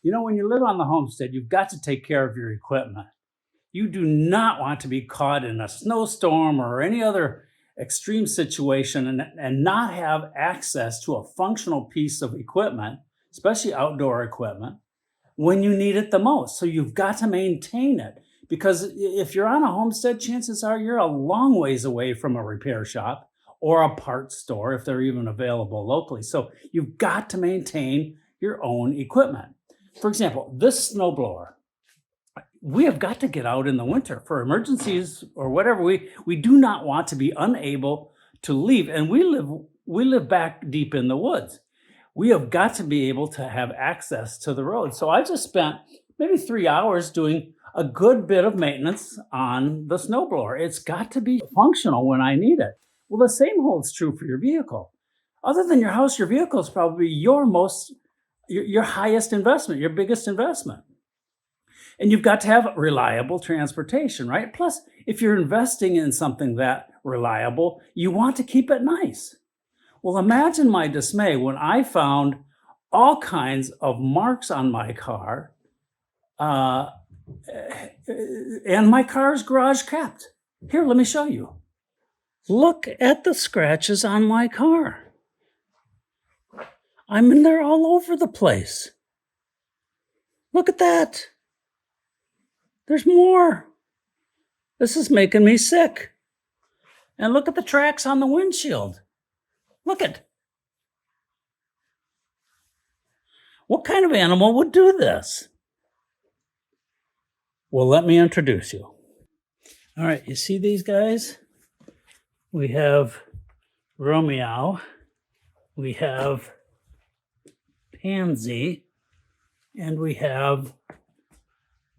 You know, when you live on the homestead, you've got to take care of your equipment. You do not want to be caught in a snowstorm or any other extreme situation and not have access to a functional piece of equipment, especially outdoor equipment, when you need it the most. So you've got to maintain it, because if you're on a homestead, chances are you're a long ways away from a repair shop or a parts store if they're even available locally. So you've got to maintain your own equipment. For example, this snowblower, we have got to get out in the winter for emergencies or whatever. We do not want to be unable to leave. And we live back deep in the woods. We have got to be able to have access to the road. So I just spent maybe 3 hours doing a good bit of maintenance on the snowblower. It's got to be functional when I need it. Well, the same holds true for your vehicle. Other than your house, your vehicle is probably your highest investment, your biggest investment. And you've got to have reliable transportation, right? Plus, if you're investing in something that reliable, you want to keep it nice. Well, imagine my dismay when I found all kinds of marks on my car, and my car's garage kept. Here, let me show you. Look at the scratches on my car. I mean, they're all over the place. Look at that. There's more. This is making me sick. And look at the tracks on the windshield. Look at. What kind of animal would do this? Well, let me introduce you. All right, you see these guys? We have Romeo. We have Pansy. And we have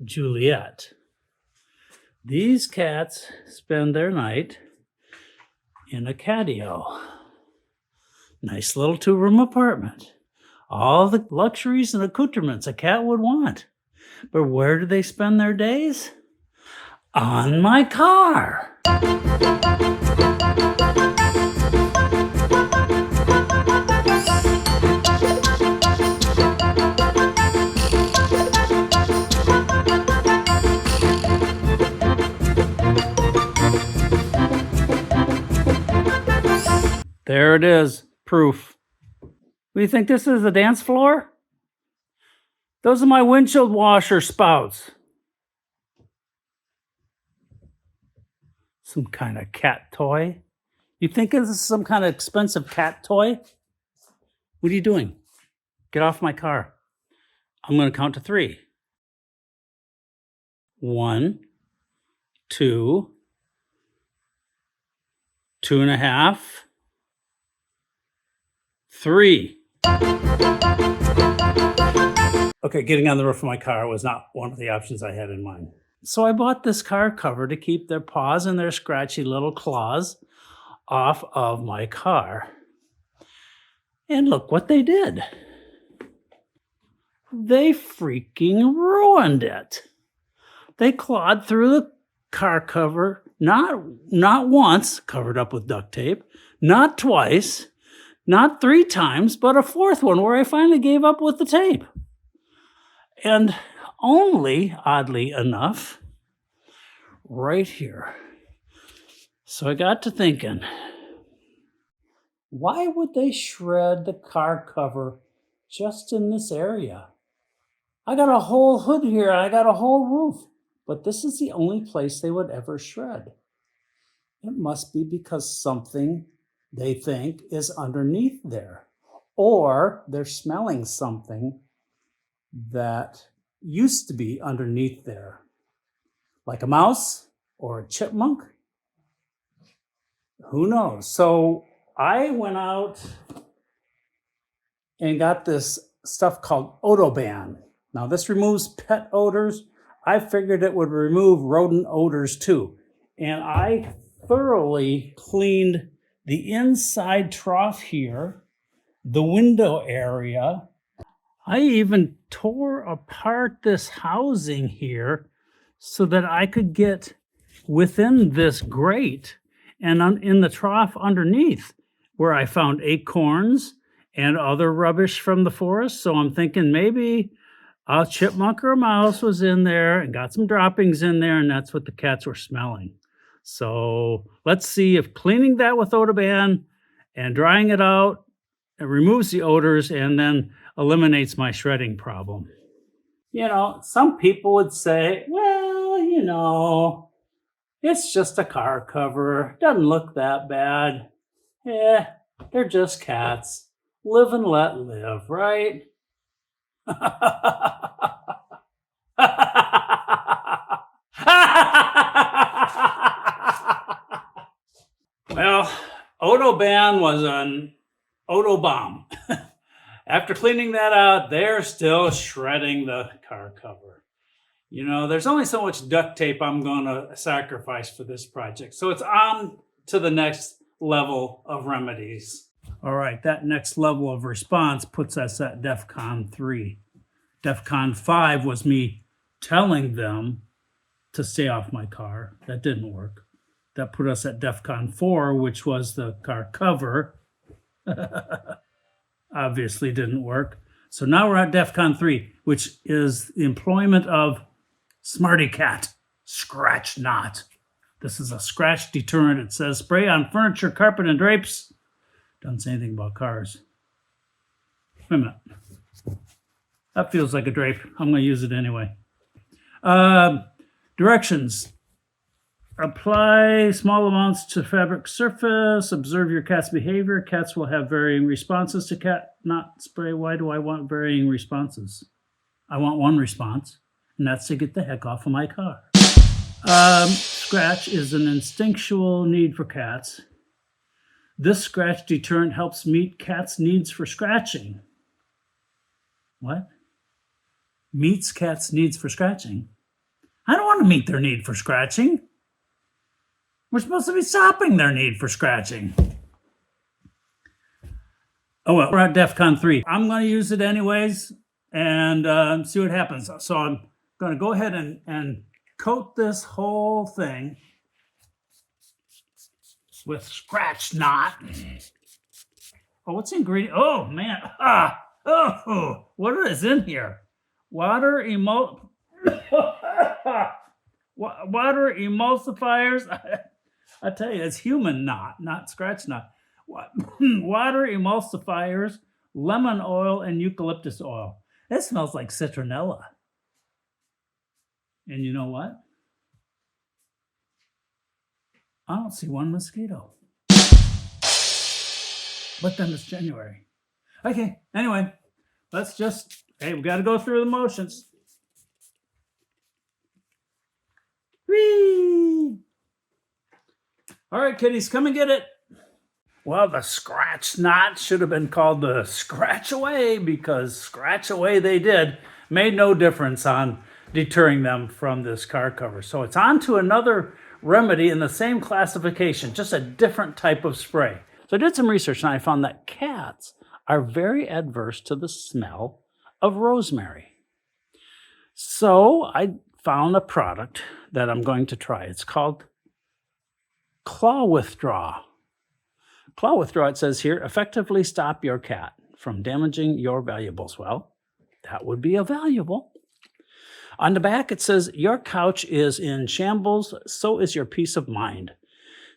Juliet. These cats spend their night in a catio. Nice little 2-room apartment. All the luxuries and accoutrements a cat would want. But where do they spend their days? On my car. There it is, proof. What do you think this is, a dance floor? Those are my windshield washer spouts. Some kind of cat toy? You think this is some kind of expensive cat toy? What are you doing? Get off my car. I'm going to count to 3. 1, 2, 2.5, 3. Okay, getting on the roof of my car was not one of the options I had in mind. So I bought this car cover to keep their paws and their scratchy little claws off of my car. And look what they did. They freaking ruined it. They clawed through the car cover, not once, covered up with duct tape, not twice, not 3 times, but a 4th one where I finally gave up with the tape. And only, oddly enough, right here. So I got to thinking, why would they shred the car cover just in this area? I got a whole hood here, I got a whole roof, but this is the only place they would ever shred. It must be because something they think is underneath there, or they're smelling something that used to be underneath there, like a mouse or a chipmunk. Who knows? So I went out and got this stuff called OdoBan. Now this removes pet odors. I figured it would remove rodent odors too. And I thoroughly cleaned the inside trough here, the window area. I even tore apart this housing here so that I could get within this grate and in the trough underneath, where I found acorns and other rubbish from the forest. So I'm thinking maybe a chipmunk or a mouse was in there and got some droppings in there, and that's what the cats were smelling. So let's see if cleaning that with OdoBan and drying it out, it removes the odors and then eliminates my shredding problem. You know, some people would say, well, you know, it's just a car cover. Doesn't look that bad. Yeah, they're just cats. Live and let live, right? Well, OdoBan was an Odo bomb. After cleaning that out, they're still shredding the car cover. You know, there's only so much duct tape I'm going to sacrifice for this project. So it's on to the next level of remedies. All right, that next level of response puts us at DEFCON 3. DEFCON 5 was me telling them to stay off my car. That didn't work. That put us at DEFCON 4, which was the car cover. Obviously didn't work. So now we're at DEFCON 3, which is the employment of Smarty Cat, ScratchNot. This is a scratch deterrent. It says spray on furniture, carpet, and drapes. Doesn't say anything about cars. Wait a minute. That feels like a drape. I'm going to use it anyway. Directions. Apply small amounts to fabric surface. Observe your cat's behavior. Cats will have varying responses to cat knot spray. Why do I want varying responses? I want one response, and that's to get the heck off of my car. Scratch is an instinctual need for cats. This scratch deterrent helps meet cats' needs for scratching. What? Meets cats' needs for scratching? I don't want to meet their need for scratching. We're supposed to be stopping their need for scratching. Oh, well, we're at DEFCON 3. I'm going to use it anyways and see what happens. So I'm going to go ahead and coat this whole thing with ScratchNot. Oh, what's the ingredient? Oh, man. What is in here? Water emulsifiers. I tell you, it's human knot, not ScratchNot. Water emulsifiers, lemon oil, and eucalyptus oil. It smells like citronella. And you know what? I don't see one mosquito. But then it's January. Okay, anyway, hey, we got to go through the motions. Whee! All right, kitties, come and get it. Well, the ScratchNot should have been called the Scratch Away because scratch away they did. Made no difference on deterring them from this car cover. So it's on to another remedy in the same classification, just a different type of spray. So I did some research and I found that cats are very adverse to the smell of rosemary. So I found a product that I'm going to try. It's called Claw Withdraw. Claw Withdraw, it says here, effectively stop your cat from damaging your valuables. Well, that would be a valuable. On the back, it says, your couch is in shambles, so is your peace of mind.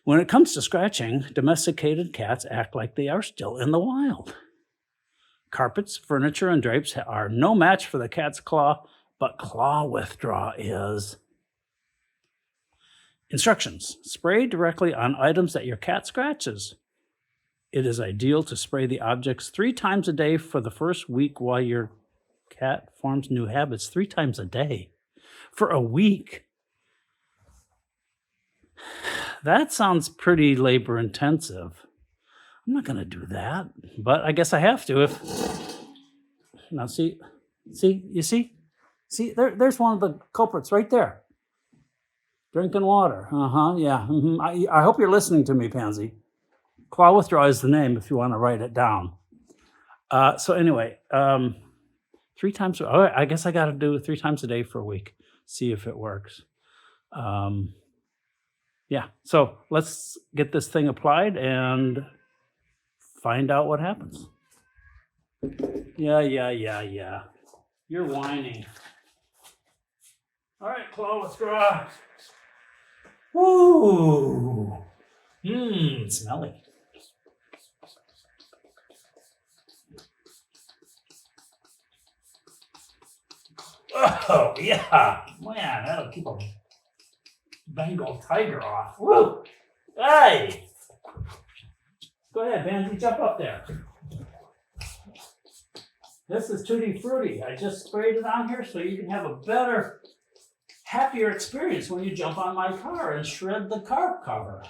When it comes to scratching, domesticated cats act like they are still in the wild. Carpets, furniture, and drapes are no match for the cat's claw, but Claw Withdraw is. Instructions. Spray directly on items that your cat scratches. It is ideal to spray the objects 3 times a day for the first week while your cat forms new habits. 3 times a day. For a week. That sounds pretty labor intensive. I'm not going to do that, but I guess I have to. Now see, there's one of the culprits right there. Drinking water. Yeah. I hope you're listening to me, Pansy. Claw Withdraw is the name if you want to write it down. So anyway, 3 times. Oh, I guess I got to do it 3 times a day for a week. See if it works. Yeah. So let's get this thing applied and find out what happens. Yeah. You're whining. All right, claw withdraw. Ooh. Smelly. Oh, yeah. Man, that'll keep a Bengal tiger off. Woo! Hey! Go ahead, Pansy, jump up there. This is Tutti Frutti. I just sprayed it on here so you can have a better, happier experience when you jump on my car and shred the car cover.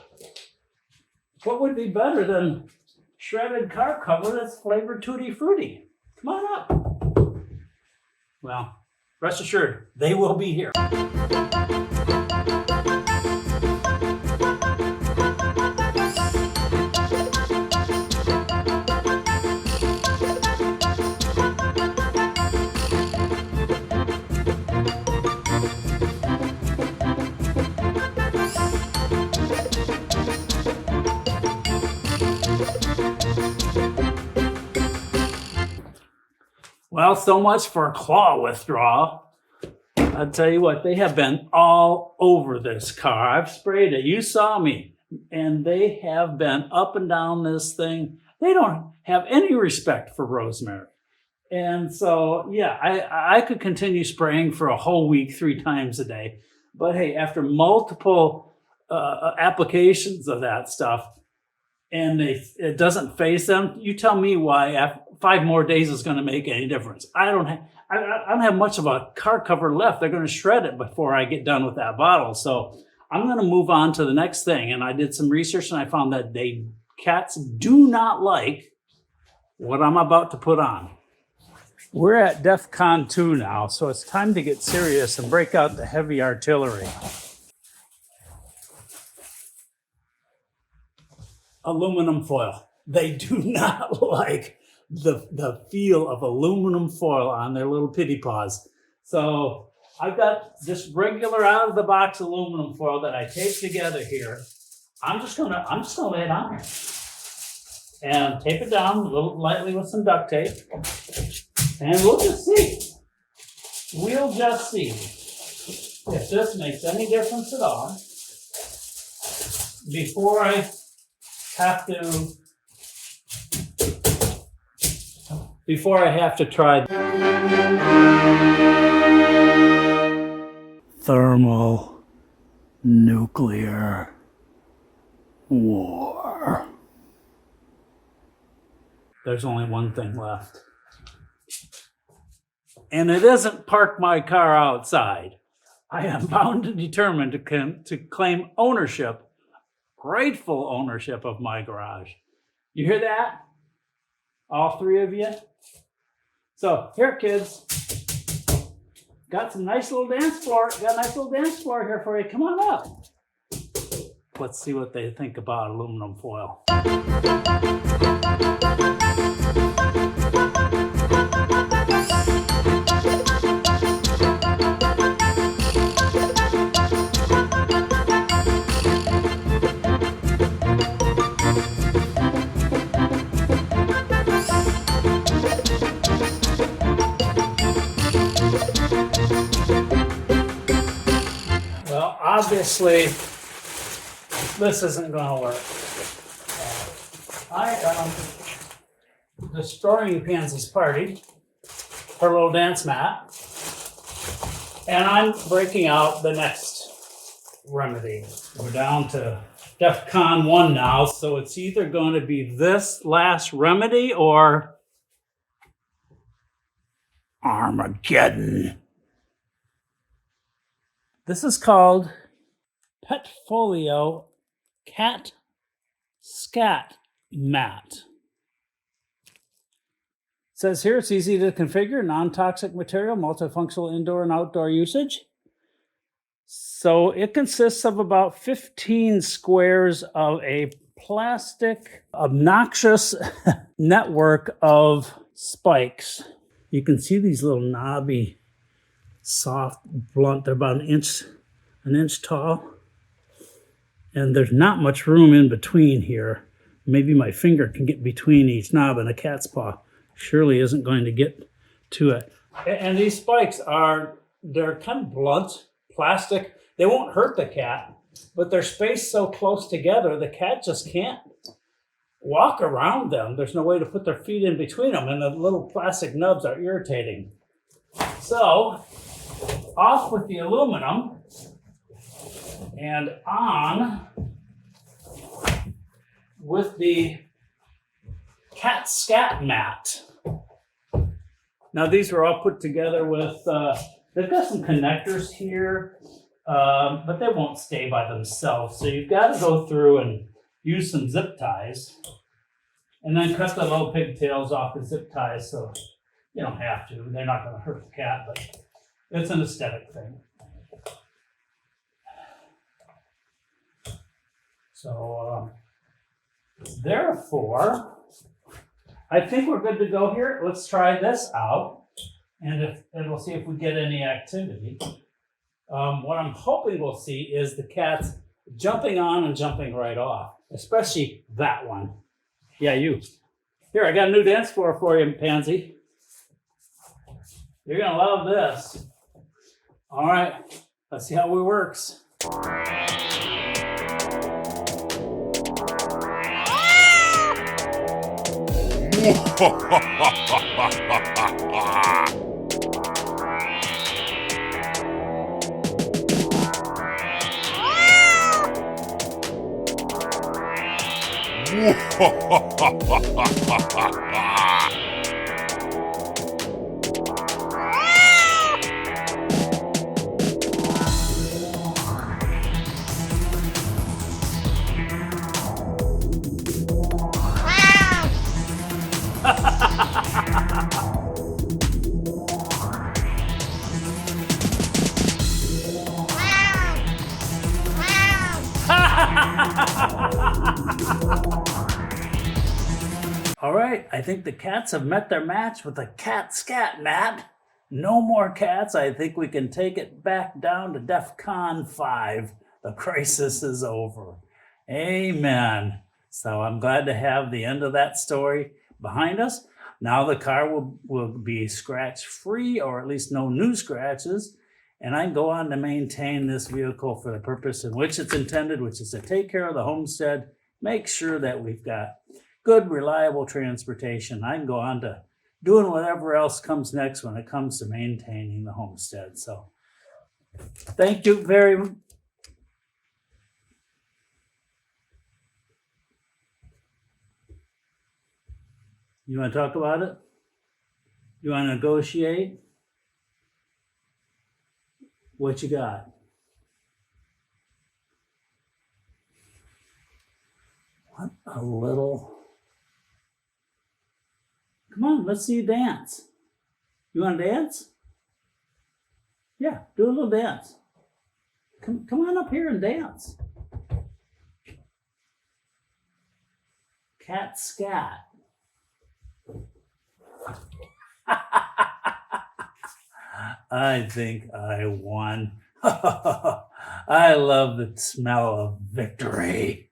What would be better than shredded car cover that's flavored Tutti Frutti? Come on up. Well, rest assured, they will be here. Well, so much for claw withdrawal. I'll tell you what, they have been all over this car. I've sprayed it. You saw me. And they have been up and down this thing. They don't have any respect for rosemary. And so, yeah, I could continue spraying for a whole week, 3 times a day. But hey, after multiple applications of that stuff, and it doesn't phase them, you tell me why 5 more days is going to make any difference. I don't have much of a car cover left. They're going to shred it before I get done with that bottle. So I'm going to move on to the next thing. And I did some research and I found that cats do not like what I'm about to put on. We're at DEF CON 2 now, so it's time to get serious and break out the heavy artillery. Aluminum foil. They do not like the feel of aluminum foil on their little pitty paws. So I've got just regular out of the box aluminum foil that I taped together here. I'm just gonna lay it on here and tape it down a little lightly with some duct tape, and we'll just see. We'll just see if this makes any difference at all before I have to try thermal nuclear war. There's only one thing left. And it isn't park my car outside. I am bound and determined to claim ownership, rightful ownership of my garage. You hear that? All 3 of you? So here, kids. Got some nice little dance floor. Got a nice little dance floor here for you. Come on up. Let's see what they think about aluminum foil. Obviously, this isn't going to work. I am destroying Pansy's party, her little dance mat, and I'm breaking out the next remedy. We're down to DEF CON 1 now, so it's either going to be this last remedy or Armageddon. This is called Petfolio Scat Mat. It says here it's easy to configure, non-toxic material, multifunctional indoor and outdoor usage. So it consists of about 15 squares of a plastic, obnoxious network of spikes. You can see these little knobby, soft, blunt. They're about an inch tall. And there's not much room in between here. Maybe my finger can get between each knob and a cat's paw surely isn't going to get to it. And these spikes they're kind of blunt, plastic. They won't hurt the cat, but they're spaced so close together, the cat just can't walk around them. There's no way to put their feet in between them, and the little plastic nubs are irritating. So, off with the aluminum and on with the Scat Mat. Now these were all put together with, they've got some connectors here, but they won't stay by themselves. So you've got to go through and use some zip ties and then cut the little pigtails off the zip ties so you don't have to. They're not going to hurt the cat, but it's an aesthetic thing. So therefore, I think we're good to go here. Let's try this out, and we'll see if we get any activity. What I'm hoping we'll see is the cats jumping on and jumping right off, especially that one. Yeah, you. Here, I got a new dance floor for you, Pansy. You're gonna love this. All right, let's see how it works. All right, I think the cats have met their match with the Scat Mat. No more cats. I think we can take it back down to DEFCON 5. The crisis is over. Amen. So I'm glad to have the end of that story behind us. Now the car will be scratch-free, or at least no new scratches, and I can go on to maintain this vehicle for the purpose in which it's intended, which is to take care of the homestead, make sure that we've got good, reliable transportation. I can go on to doing whatever else comes next when it comes to maintaining the homestead. So thank you very much. You want to talk about it? You want to negotiate? What you got? What a little... Come on, let's see you dance. You want to dance? Yeah, do a little dance. Come on up here and dance. Cat Scat. I think I won. I love the smell of victory.